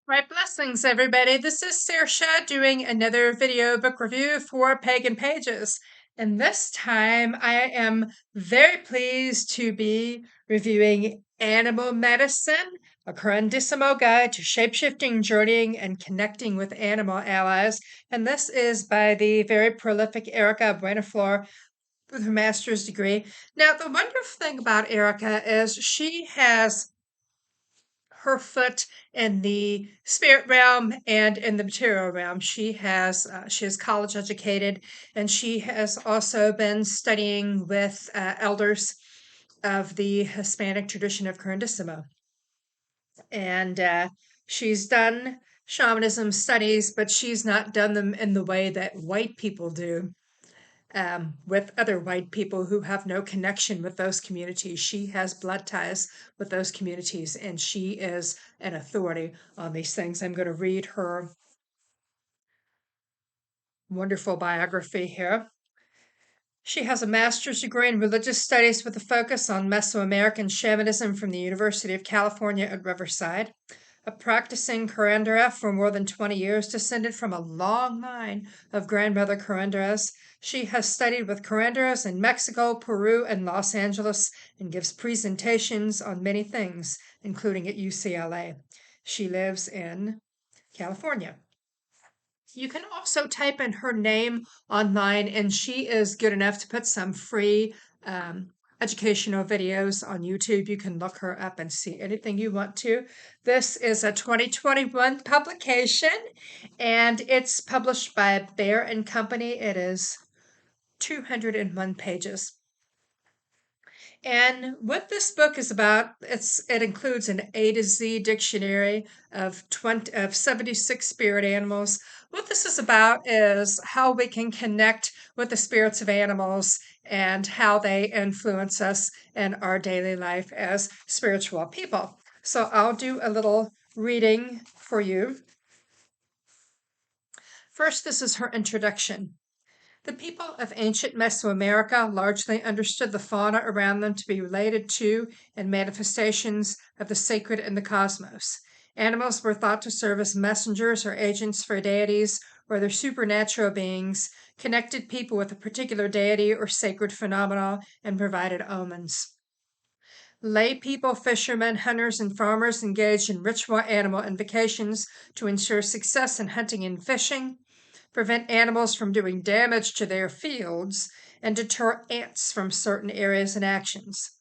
Right, blessings, everybody. This is Saoirse doing another video book review for Pagan Pages. And this time I am very pleased to be reviewing Animal Medicine, a Grandissimo Guide to Shapeshifting, Journeying, and Connecting with Animal Allies. And this is by the very prolific Erika Buenaflor with her master's degree. Now, the wonderful thing about Erika is she has her foot in the spirit realm and in the material realm. She is college educated, and she has also been studying with elders of the Hispanic tradition of Grandissimo. And she's done shamanism studies, but she's not done them in the way that white people do, with other white people who have no connection with those communities. She has blood ties with those communities, and she is an authority on these things. I'm going to read her wonderful biography here. She has a master's degree in religious studies with a focus on Mesoamerican shamanism from the University of California at Riverside. A practicing curandera for more than 20 years, descended from a long line of grandmother curanderas. She has studied with curanderas in Mexico, Peru, and Los Angeles, and gives presentations on many things, including at UCLA. She lives in California. You can also type in her name online, and she is good enough to put some free educational videos on YouTube. You can look her up and see anything you want to. This is a 2021 publication, and it's published by Bear and Company. It is 201 pages. And what this book is about, it includes an A to Z dictionary of 76 spirit animals. What this is about is how we can connect with the spirits of animals and how they influence us in our daily life as spiritual people. So I'll do a little reading for you. First, this is her introduction. The people of ancient Mesoamerica largely understood the fauna around them to be related to and manifestations of the sacred in the cosmos. Animals were thought to serve as messengers or agents for deities or other supernatural beings, connected people with a particular deity or sacred phenomena, and provided omens. Lay people, fishermen, hunters, and farmers engaged in ritual animal invocations to ensure success in hunting and fishing, prevent animals from doing damage to their fields, and deter ants from certain areas and actions.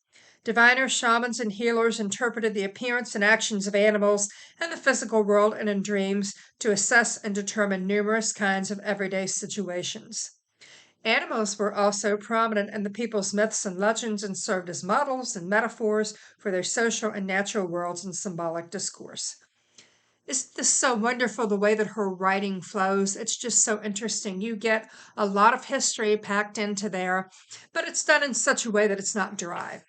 Diviners, shamans, and healers interpreted the appearance and actions of animals in the physical world and in dreams to assess and determine numerous kinds of everyday situations. Animals were also prominent in the people's myths and legends and served as models and metaphors for their social and natural worlds in symbolic discourse. Isn't this so wonderful, the way that her writing flows? It's just so interesting. You get a lot of history packed into there, but it's done in such a way that it's not dry.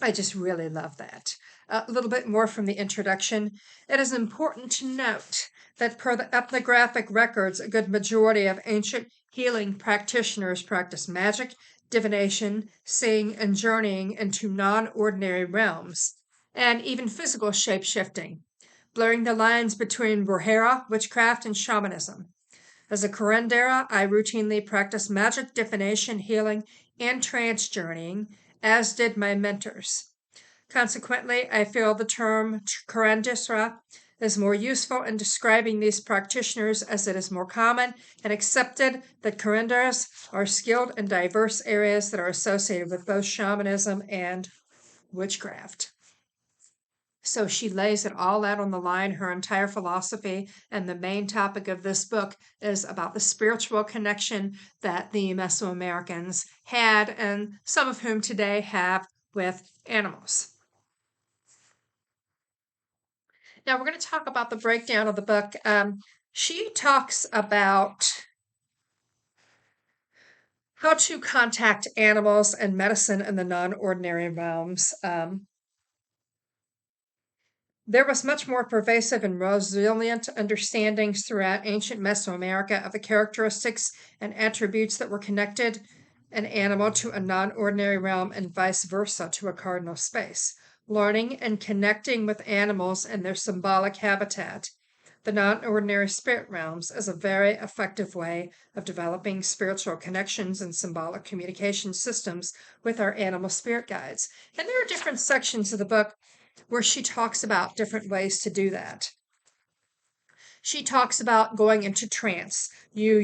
I just really love that. A little bit more from the introduction. It is important to note that per the ethnographic records, a good majority of ancient healing practitioners practice magic, divination, seeing, and journeying into non-ordinary realms, and even physical shape-shifting, blurring the lines between brujeria, witchcraft, and shamanism. As a curandera, I routinely practice magic, divination, healing, and trance journeying, as did my mentors. Consequently, I feel the term curandera is more useful in describing these practitioners, as it is more common and accepted that curanderas are skilled in diverse areas that are associated with both shamanism and witchcraft. So she lays it all out on the line, her entire philosophy, and the main topic of this book is about the spiritual connection that the Mesoamericans had, and some of whom today have, with animals. Now we're going to talk about the breakdown of the book. She talks about how to contact animals and medicine in the non-ordinary realms. There was much more pervasive and resilient understandings throughout ancient Mesoamerica of the characteristics and attributes that were connected an animal to a non-ordinary realm and vice versa to a cardinal space. learning and connecting with animals in their symbolic habitat. The non-ordinary spirit realms is a very effective way of developing spiritual connections and symbolic communication systems with our animal spirit guides. And there are different sections of the book where she talks about different ways to do that. She talks about going into trance. You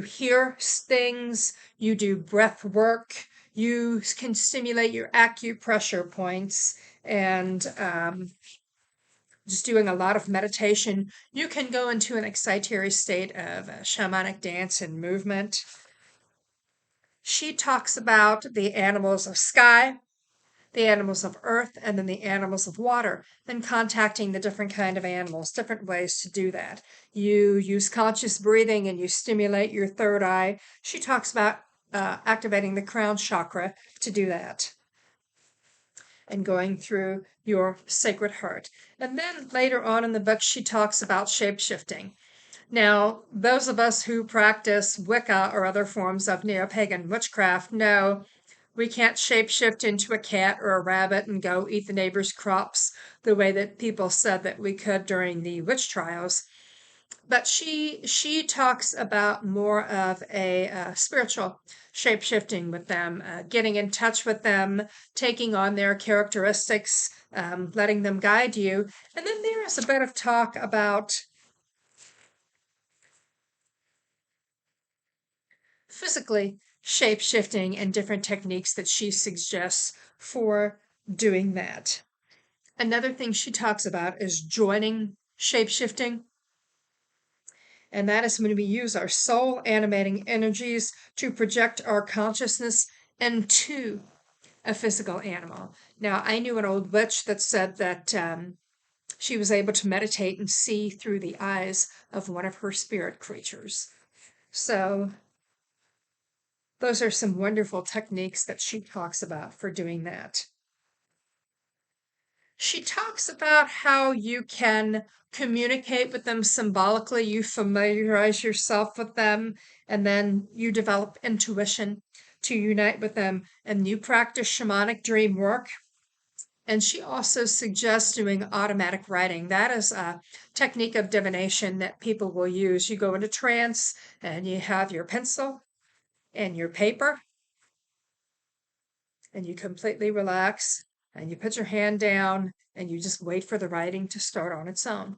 hear things, you do breath work, you can stimulate your acupressure points, and just doing a lot of meditation. You can go into an excitatory state of shamanic dance and movement. She talks about the animals of sky, the animals of earth, and then the animals of water, then contacting the different kind of animals, different ways to do that. You use conscious breathing and you stimulate your third eye. She talks about activating the crown chakra to do that and going through your sacred heart. And then later on in the book, she talks about shape-shifting. Now, those of us who practice Wicca or other forms of neo-pagan witchcraft know we can't shapeshift into a cat or a rabbit and go eat the neighbor's crops the way that people said that we could during the witch trials. But she talks about more of a spiritual shapeshifting with them, getting in touch with them, taking on their characteristics, letting them guide you. And then there is a bit of talk about physically shape-shifting and different techniques that she suggests for doing that. Another thing she talks about is joining shape-shifting. And that is when we use our soul animating energies to project our consciousness into a physical animal. Now, I knew an old witch that said that she was able to meditate and see through the eyes of one of her spirit creatures. So those are some wonderful techniques that she talks about for doing that. She talks about how you can communicate with them symbolically. You familiarize yourself with them, and then you develop intuition to unite with them, and you practice shamanic dream work. And she also suggests doing automatic writing. That is a technique of divination that people will use. You go into trance, and you have your pencil and your paper, and you completely relax, and you put your hand down, and you just wait for the writing to start on its own.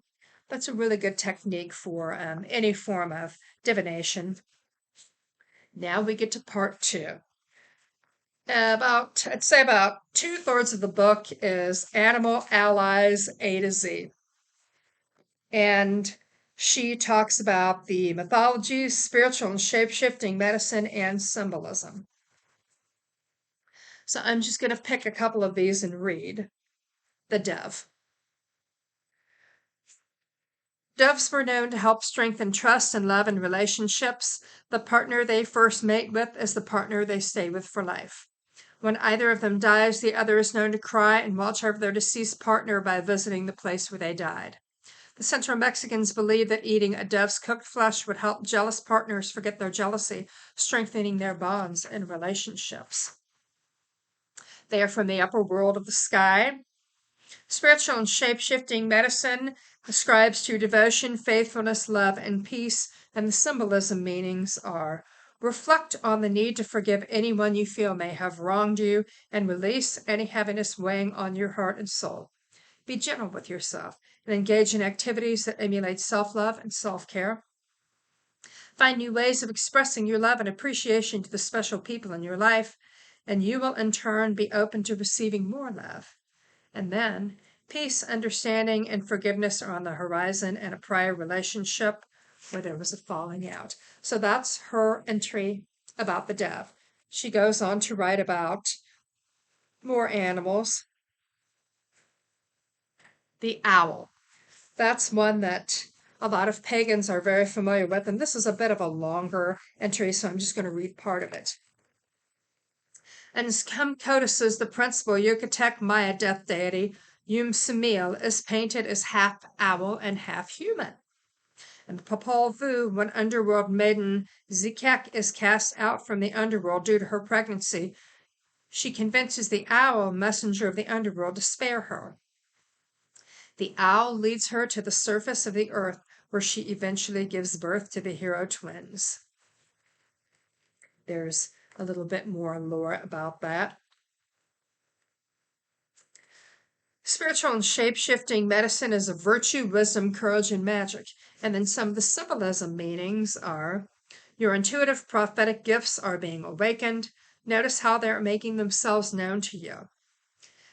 That's a really good technique for any form of divination. Now we get to part 2. I'd say about 2/3 of the book is Animal Allies A to Z. And she talks about the mythologies, spiritual and shape-shifting medicine, and symbolism. So I'm just going to pick a couple of these and read. The dove. Doves were known to help strengthen trust and love in relationships. The partner they first mate with is the partner they stay with for life. When either of them dies, the other is known to cry and watch over their deceased partner by visiting the place where they died. The Central Mexicans believed that eating a dove's cooked flesh would help jealous partners forget their jealousy, strengthening their bonds and relationships. They are from the upper world of the sky. Spiritual and shape-shifting medicine ascribes to devotion, faithfulness, love, and peace, and the symbolism meanings are: reflect on the need to forgive anyone you feel may have wronged you and release any heaviness weighing on your heart and soul. Be gentle with yourself and engage in activities that emulate self-love and self-care. Find new ways of expressing your love and appreciation to the special people in your life, and you will in turn be open to receiving more love. And then, peace, understanding, and forgiveness are on the horizon in a prior relationship where there was a falling out. So that's her entry about the dove. She goes on to write about more animals. The owl. That's one that a lot of pagans are very familiar with, and this is a bit of a longer entry, so I'm just going to read part of it. And Camcotus, the principal Yucatec Maya death deity, Yum Samil, is painted as half owl and half human. And Popol Vuh, when underworld maiden Zikek is cast out from the underworld due to her pregnancy, She convinces the owl, messenger of the underworld, to spare her. The owl leads her to the surface of the earth, where she eventually gives birth to the hero twins. There's a little bit more lore about that. Spiritual and shape-shifting medicine is a virtue, wisdom, courage, and magic. And then some of the symbolism meanings are: your intuitive prophetic gifts are being awakened. Notice how they're making themselves known to you.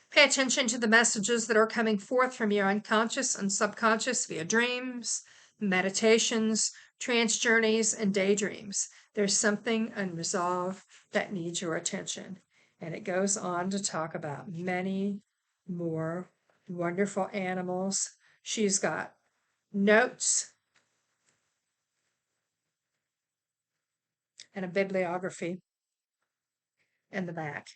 Pay attention to the messages that are coming forth from your unconscious and subconscious via dreams, meditations, trance journeys, and daydreams. There's something unresolved that needs your attention. And it goes on to talk about many more wonderful animals. She's got notes and a bibliography in the back.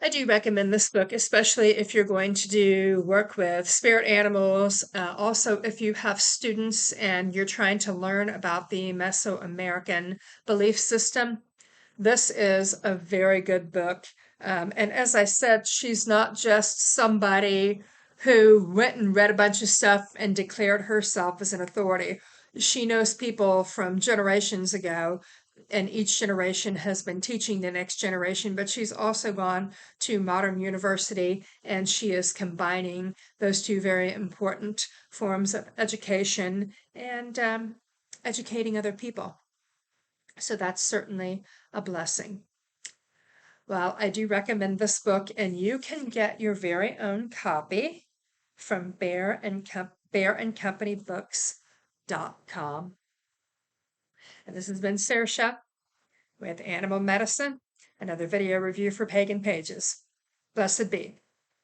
I do recommend this book, especially if you're going to do work with spirit animals. Also, if you have students and you're trying to learn about the Mesoamerican belief system, this is a very good book. And as I said, she's not just somebody who went and read a bunch of stuff and declared herself as an authority. She knows people from generations ago, and each generation has been teaching the next generation, but she's also gone to modern university, and she is combining those two very important forms of education and educating other people. So that's certainly a blessing. Well, I do recommend this book, and you can get your very own copy from bearandcompanybooks.com. And this has been Saoirse with Animal Medicine, another video review for Pagan Pages. Blessed be.